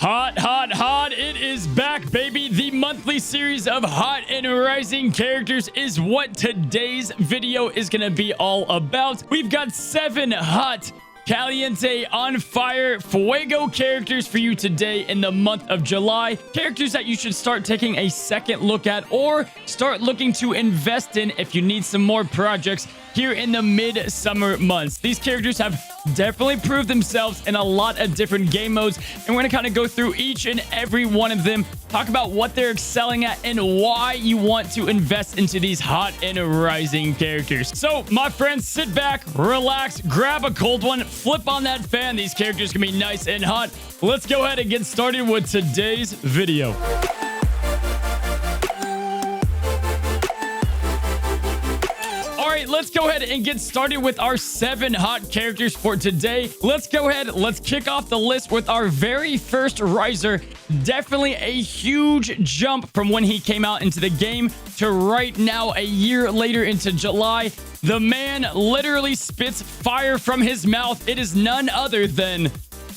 Hot, hot, hot. It is back, baby. The monthly series of hot and rising characters is what today's video is going to be all about. We've got 7 hot, caliente, on fire, fuego characters for you today in the month of July. Characters that you should start taking a second look at or start looking to invest in if you need some more projects here in the mid-summer months. These characters have definitely proved themselves in a lot of different game modes, and we're going to kind of go through each and every one of them, talk about what they're excelling at and why you want to invest into these hot and rising characters. So, my friends, sit back, relax, grab a cold one, flip on that fan. These characters can be nice and hot. Let's go ahead and get started with today's video. Let's go ahead and get started with our 7 hot characters for today. Let's go ahead. Let's kick off the list with our very first riser. Definitely a huge jump from when he came out into the game to right now, a year later into July. The man literally spits fire from his mouth. It is none other than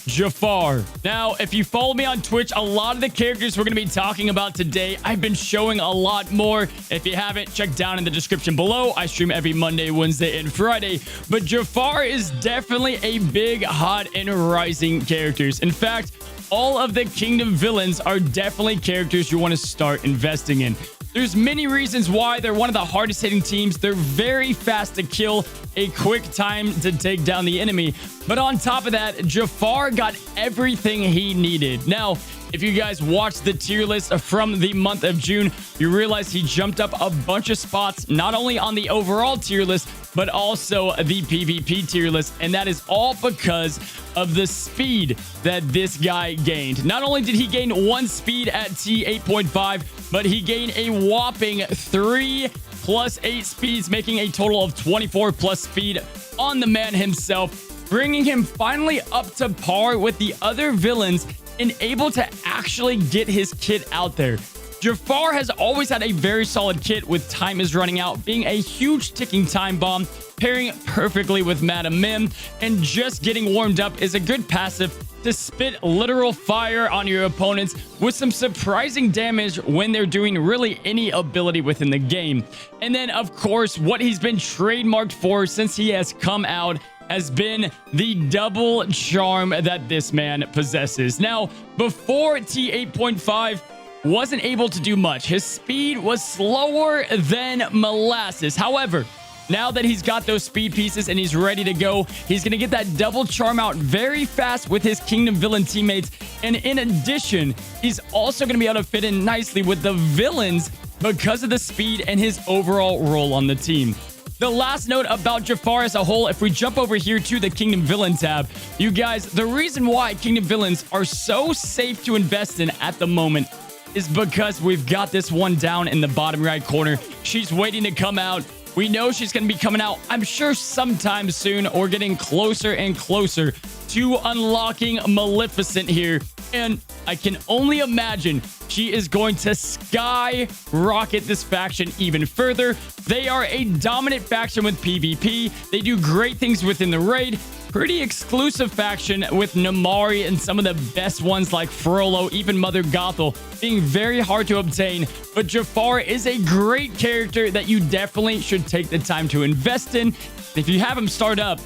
Jafar. Now, if you follow me on Twitch, a lot of the characters we're going to be talking about today, I've been showing a lot more. If you haven't, check down in the description below. I stream every Monday, Wednesday, and Friday. But Jafar is definitely a big, hot, and rising characters. In fact, all of the Kingdom villains are definitely characters you want to start investing in. There's many reasons why they're one of the hardest hitting teams. They're very fast to kill, a quick time to take down the enemy. But on top of that, Jafar got everything he needed. Now, if you guys watched the tier list from the month of June, you realize he jumped up a bunch of spots, not only on the overall tier list, but also the PvP tier list. And that is all because of the speed that this guy gained. Not only did he gain 1 speed at T8.5, but he gained a whopping 3 plus 8 speeds, making a total of 24 plus speed on the man himself, bringing him finally up to par with the other villains and able to actually get his kit out there. Jafar has always had a very solid kit with Time Is Running Out being a huge ticking time bomb, pairing perfectly with Madam Mim, and just getting warmed up is a good passive to spit literal fire on your opponents with some surprising damage when they're doing really any ability within the game. And then, of course, what he's been trademarked for since he has come out has been the double charm that this man possesses. Now, before T8.5 wasn't able to do much. His speed was slower than molasses. However, now that he's got those speed pieces and he's ready to go, he's going to get that double charm out very fast with his Kingdom villain teammates. And in addition, he's also going to be able to fit in nicely with the villains because of the speed and his overall role on the team. The last note about Jafar as a whole, if we jump over here to the Kingdom Villain tab, you guys, the reason why Kingdom Villains are so safe to invest in at the moment is because we've got this one down in the bottom right corner. She's waiting to come out. We know she's going to be coming out, I'm sure, sometime soon, or getting closer and closer to unlocking Maleficent here. And I can only imagine she is going to skyrocket this faction even further. They are a dominant faction with PvP. They do great things within the raid. Pretty exclusive faction with Namari and some of the best ones like Frollo, even Mother Gothel, being very hard to obtain. But Jafar is a great character that you definitely should take the time to invest in. If you have him start up,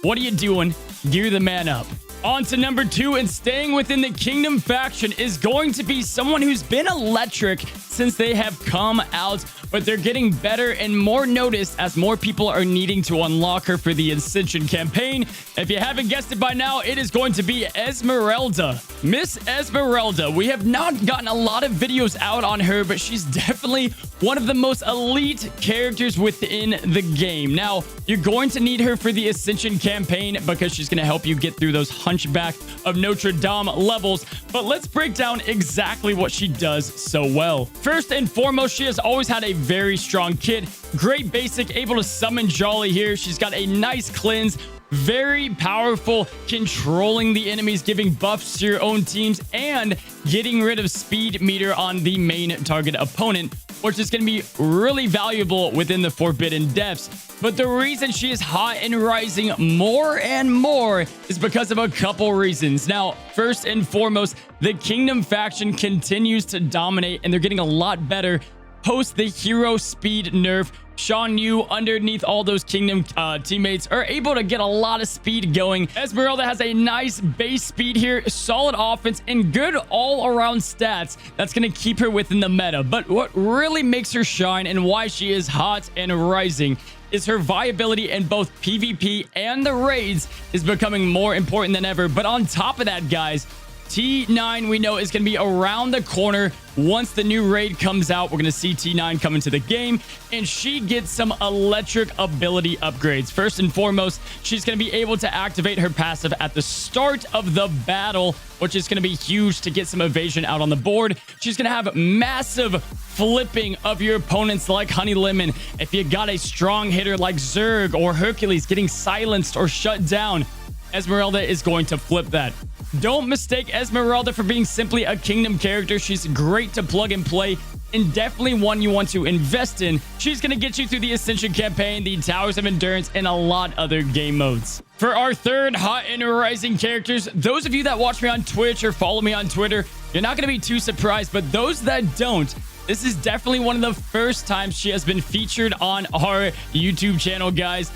what are you doing? Gear the man up. On to number 2, and staying within the Kingdom faction is going to be someone who's been electric since they have come out, but they're getting better and more noticed as more people are needing to unlock her for the Ascension campaign. If you haven't guessed it by now, it is going to be Esmeralda. Miss Esmeralda. We have not gotten a lot of videos out on her, but she's definitely one of the most elite characters within the game. Now, you're going to need her for the Ascension campaign because she's going to help you get through those Hunchback of Notre Dame levels, but let's break down exactly what she does so well. First and foremost, she has always had a very strong kit. Great basic, able to summon Jolly here. She's got a nice cleanse, very powerful, controlling the enemies, giving buffs to your own teams, and getting rid of speed meter on the main target opponent. which is going to be really valuable within the Forbidden Depths. But the reason she is hot and rising more and more is because of a couple reasons. Now, first and foremost, the Kingdom faction continues to dominate, and they're getting a lot better post the hero speed nerf. Shan Yu, underneath all those Kingdom teammates, are able to get a lot of speed going. Esmeralda has a nice base speed here, solid offense, and good all-around stats. That's going to keep her within the meta. But what really makes her shine and why she is hot and rising is her viability in both PvP and the raids is becoming more important than ever. But on top of that, guys, T9 we know is going to be around the corner. Once the new raid comes out, we're going to see T9 come into the game, and she gets some electric ability upgrades. First and foremost, she's going to be able to activate her passive at the start of the battle, which is going to be huge to get some evasion out on the board. She's going to have massive flipping of your opponents like Honey Lemon. If you got a strong hitter like Zerg or Hercules getting silenced or shut down, Esmeralda is going to flip that. Don't mistake Esmeralda for being simply a Kingdom character. She's great to plug and play, and definitely one you want to invest in. She's going to get you through the Ascension campaign, the Towers of Endurance, and a lot other game modes. For our third hot and rising characters, those of you that watch me on Twitch or follow me on Twitter, you're not going to be too surprised, but those that don't, this is definitely one of the first times she has been featured on our YouTube channel, guys.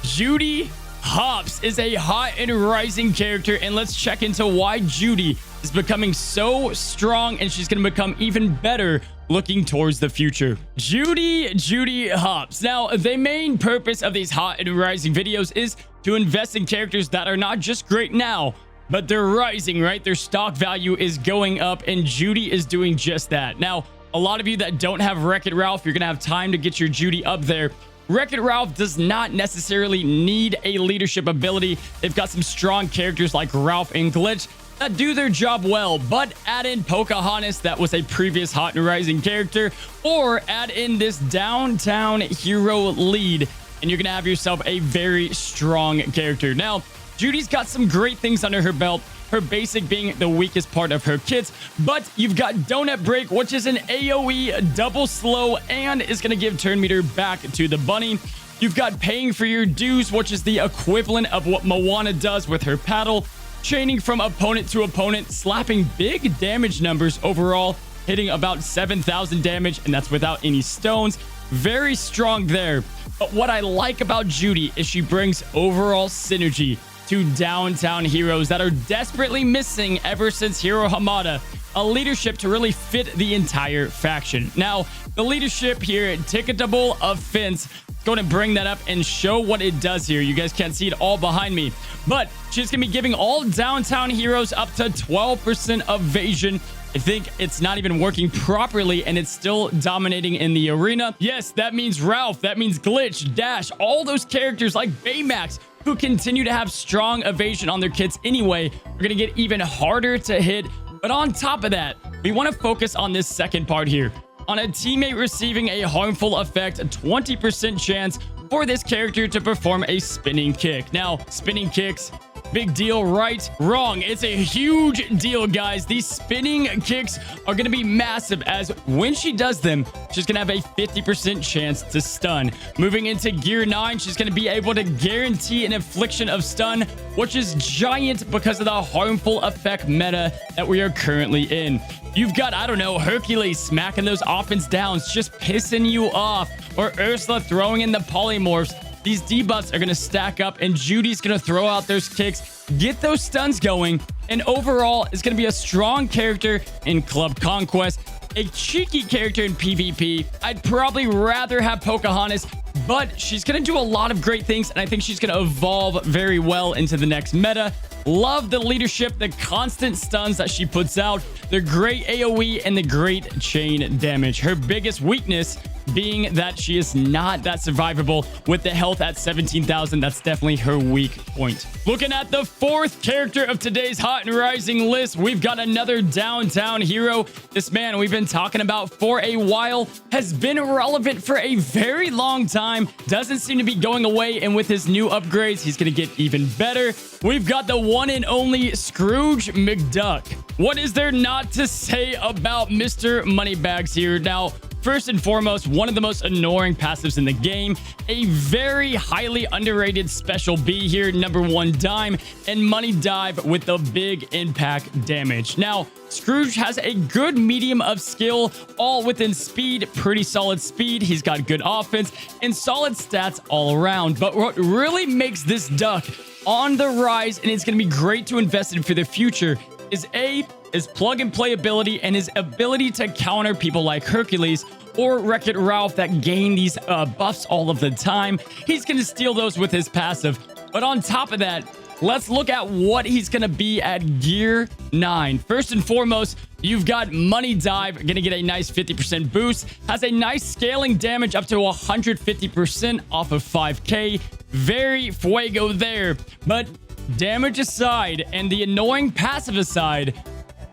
Judy Hopps is a hot and rising character, and let's check into why Judy is becoming so strong, and she's going to become even better looking towards the future. Judy Hopps. Now, the main purpose of these hot and rising videos is to invest in characters that are not just great now, but they're rising, right? Their stock value is going up, and Judy is doing just that. Now, a lot of you that don't have Wreck-It Ralph, you're going to have time to get your Judy up there. Wreck-It Ralph does not necessarily need a leadership ability. They've got some strong characters like Ralph and Glitch that do their job well, but add in Pocahontas, that was a previous hot and rising character, or add in this downtown hero lead, and you're going to have yourself a very strong character. Now, Judy's got some great things under her belt, her basic being the weakest part of her kits, but you've got Donut Break, which is an AoE double slow and is going to give turn meter back to the bunny. You've got Paying for Your Dues, which is the equivalent of what Moana does with her paddle, chaining from opponent to opponent, slapping big damage numbers overall, hitting about 7,000 damage, and that's without any stones. Very strong there. But what I like about Judy is she brings overall synergy to downtown heroes that are desperately missing ever since Hero Hamada, a leadership to really fit the entire faction. Now, the leadership here, Ticketable Offense, going to bring that up and show what it does here. You guys can't see it all behind me, but she's going to be giving all downtown heroes up to 12% evasion. I think it's not even working properly, and it's still dominating in the arena. Yes, that means Ralph, that means Glitch, Dash, all those characters like Baymax, who continue to have strong evasion on their kits anyway, are going to get even harder to hit. But on top of that, we want to focus on this second part here. On a teammate receiving a harmful effect, a 20% chance for this character to perform a spinning kick. Now, spinning kicks, big deal, right? Wrong. It's a huge deal, guys. These spinning kicks are going to be massive, as when she does them, she's going to have a 50% chance to stun. Moving into Gear 9, she's going to be able to guarantee an infliction of stun, which is giant because of the harmful effect meta that we are currently in. You've got, I don't know, Hercules smacking those offense downs, just pissing you off, or Ursula throwing in the polymorphs. These debuffs are going to stack up, and Judy's going to throw out those kicks, get those stuns going, and overall is going to be a strong character in Club Conquest, a cheeky character in PvP. I'd probably rather have Pocahontas, but she's going to do a lot of great things, and I think she's going to evolve very well into the next meta. Love the leadership, the constant stuns that she puts out, the great AoE, and the great chain damage. Her biggest weakness being that she is not that survivable with the health at 17,000. That's definitely her weak point. Looking at the fourth character of today's hot and rising list, we've got another downtown hero. This man we've been talking about for a while, has been relevant for a very long time, doesn't seem to be going away, and with his new upgrades, he's going to get even better. We've got the one and only Scrooge McDuck. What is there not to say about Mr. Moneybags here? Now, First and foremost, one of the most annoying passives in the game, a very highly underrated special B here, number 1 dime, and money dive with the big impact damage. Now, Scrooge has a good medium of skill, all within speed, pretty solid speed. He's got good offense and solid stats all around. But what really makes this duck on the rise, and it's going to be great to invest in for the future, is his plug and play ability and his ability to counter people like Hercules or Wreck-It Ralph that gain these buffs all of the time. He's going to steal those with his passive. But on top of that, let's look at what he's going to be at gear 9. First and foremost, you've got Money Dive, going to get a nice 50% boost. Has a nice scaling damage up to 150% off of 5k. Very fuego there. But damage aside and the annoying passive aside,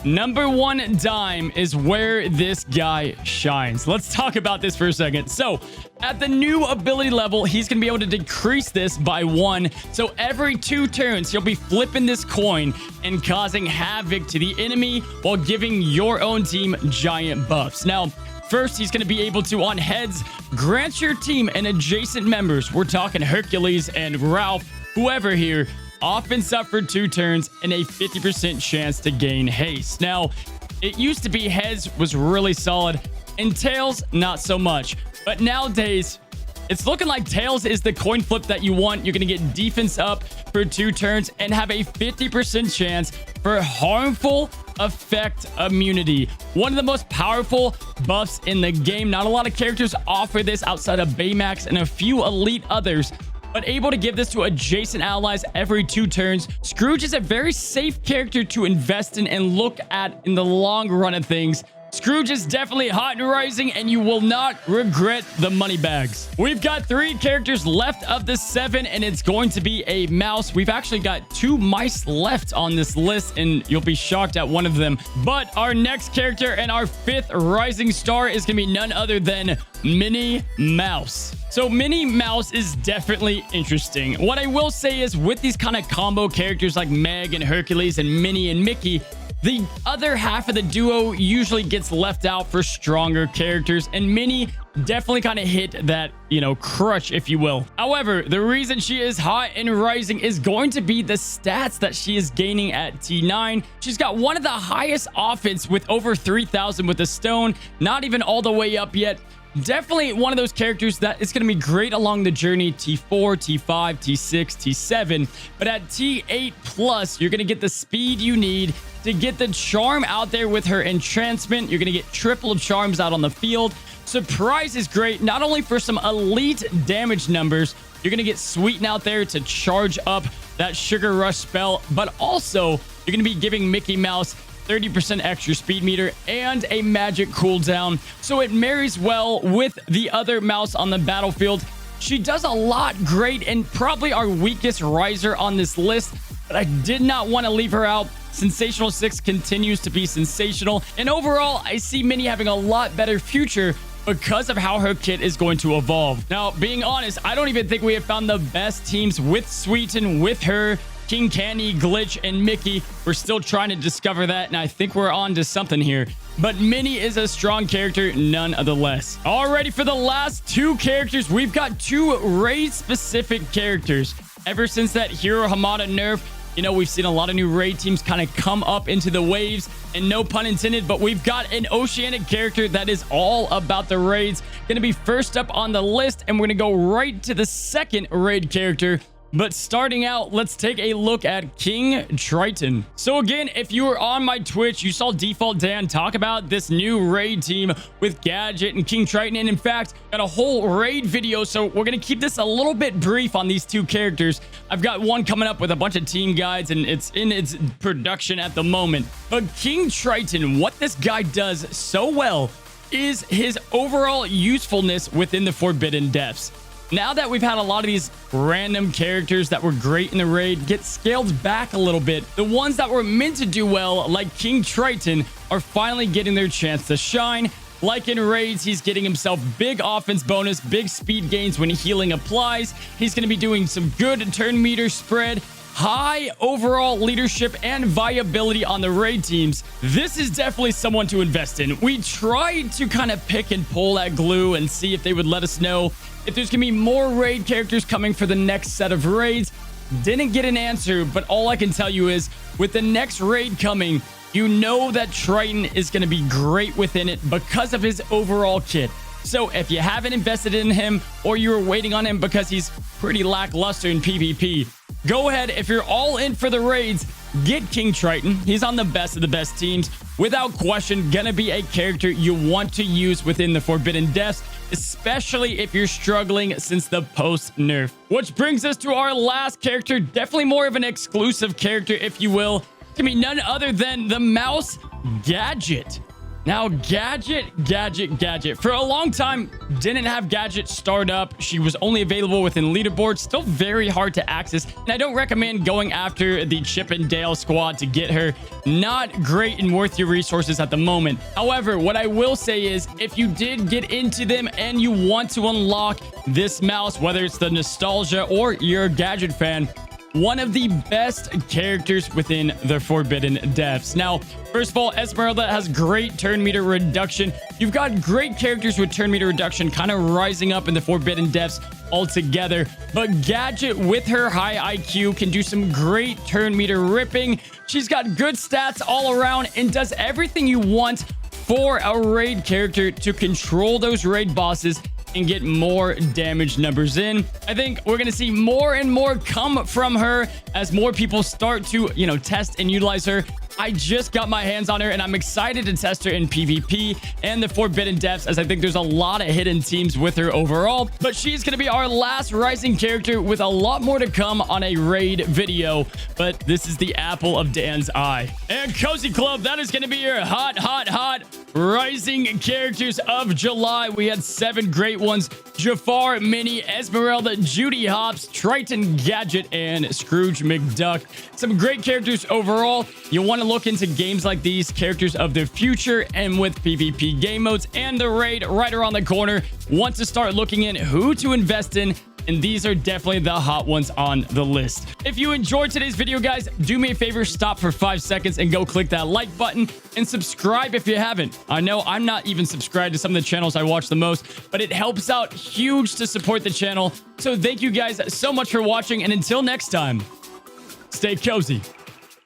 number 1 dime is where this guy shines. Let's talk about this for a second. So at the new ability level, he's going to be able to decrease this by 1. So every 2 turns, he'll be flipping this coin and causing havoc to the enemy while giving your own team giant buffs. Now, first, he's going to be able to, on heads, grant your team and adjacent members, we're talking Hercules and Ralph, whoever here, offense up for 2 turns and a 50% chance to gain haste. Now, it used to be heads was really solid and tails not so much. But nowadays, it's looking like tails is the coin flip that you want. You're going to get defense up for 2 turns and have a 50% chance for harmful effect immunity. One of the most powerful buffs in the game. Not a lot of characters offer this outside of Baymax and a few elite others, but able to give this to adjacent allies every 2 turns. Scrooge is a very safe character to invest in and look at in the long run of things. Scrooge is definitely hot and rising, and you will not regret the money bags. We've got 3 characters left of the 7, and it's going to be a mouse. We've actually got 2 mice left on this list, and you'll be shocked at one of them. But our next character and our 5th rising star is going to be none other than Minnie Mouse. So Minnie Mouse is definitely interesting. What I will say is with these kind of combo characters like Meg and Hercules and Minnie and Mickey, the other half of the duo usually gets left out for stronger characters, and Minnie definitely kind of hit that, crutch, if you will. However, the reason she is hot and rising is going to be the stats that she is gaining at T9. She's got one of the highest offense with over 3,000 with a stone, not even all the way up yet. Definitely one of those characters that is going to be great along the journey T4, T5, T6, T7. But at T8 plus, you're going to get the speed you need to get the charm out there with her entrancement. You're going to get triple charms out on the field. Surprise is great, not only for some elite damage numbers, you're going to get Sweeten out there to charge up that Sugar Rush spell, but also you're going to be giving Mickey Mouse 30% extra speed meter and a magic cooldown, so it marries well with the other mouse on the battlefield. She does a lot great and probably our weakest riser on this list, but I did not want to leave her out. Sensational 6 continues to be sensational, and overall I see Minnie having a lot better future because of how her kit is going to evolve. Now, being honest, I don't even think we have found the best teams with Sweeten, with her, King Candy, Glitch, and Mickey. We're still trying to discover that, and I think we're on to something here. But Minnie is a strong character, none of the less. Alrighty, for the last 2 characters, we've got 2 raid-specific characters. Ever since that Hero Hamada nerf, we've seen a lot of new raid teams kind of come up into the waves, and no pun intended, but we've got an Oceanic character that is all about the raids. Going to be first up on the list, and we're going to go right to the second raid character. But starting out, let's take a look at King Triton. So again, if you were on my Twitch, you saw Default Dan talk about this new raid team with Gadget and King Triton. And in fact, got a whole raid video. So we're going to keep this a little bit brief on these 2 characters. I've got one coming up with a bunch of team guides, and it's in its production at the moment. But King Triton, what this guy does so well is his overall usefulness within the Forbidden Depths. Now that we've had a lot of these random characters that were great in the raid get scaled back a little bit, the ones that were meant to do well, like King Triton, are finally getting their chance to shine. Like in raids, he's getting himself big offense bonus, big speed gains when healing applies. He's going to be doing some good turn meter spread, high overall leadership and viability on the raid teams, this is definitely someone to invest in. We tried to kind of pick and pull that glue and see if they would let us know if there's gonna be more raid characters coming for the next set of raids. Didn't get an answer, but all I can tell you is with the next raid coming, you know that Triton is going to be great within it because of his overall kit. So if you haven't invested in him or you're waiting on him because he's pretty lackluster in PvP, go ahead. If you're all in for the raids, get King Triton. He's on the best of the best teams. Without question, gonna be a character you want to use within the Forbidden Depths, especially if you're struggling since the post nerf. Which brings us to our last character, definitely more of an exclusive character, if you will. It's gonna be none other than the mouse Gadget. Now, Gadget. For a long time, didn't have Gadget start up. She was only available within leaderboards. Still very hard to access. And I don't recommend going after the Chip and Dale squad to get her. Not great and worth your resources at the moment. However, what I will say is, if you did get into them and you want to unlock this mouse, whether it's the nostalgia or you're a Gadget fan, one of the best characters within the Forbidden Depths. Now, first of all, Esmeralda has great turn meter reduction. You've got great characters with turn meter reduction kind of rising up in the Forbidden Depths altogether. But Gadget, with her high IQ, can do some great turn meter ripping. She's got good stats all around and does everything you want for a raid character to control those raid bosses and get more damage numbers in. I think we're going to see more and more come from her as more people start to, test and utilize her. I just got my hands on her and I'm excited to test her in PvP and the Forbidden Depths, as I think there's a lot of hidden teams with her overall. But she's going to be our last rising character with a lot more to come on a raid video. But this is the apple of Dan's eye. And Cozy Club, that is going to be your hot rising characters of July. We had 7 great ones: Jafar, Minnie, Esmeralda, Judy Hopps, Triton, Gadget, and Scrooge McDuck. Some great characters overall. You want to look into games like these, characters of the future, and with PvP game modes and the raid right around the corner, want to start looking in who to invest in. And these are definitely the hot ones on the list. If you enjoyed today's video, guys, do me a favor, stop for 5 seconds and go click that like button and subscribe if you haven't. I know I'm not even subscribed to some of the channels I watch the most, but it helps out huge to support the channel. So thank you guys so much for watching, and until next time, stay cozy.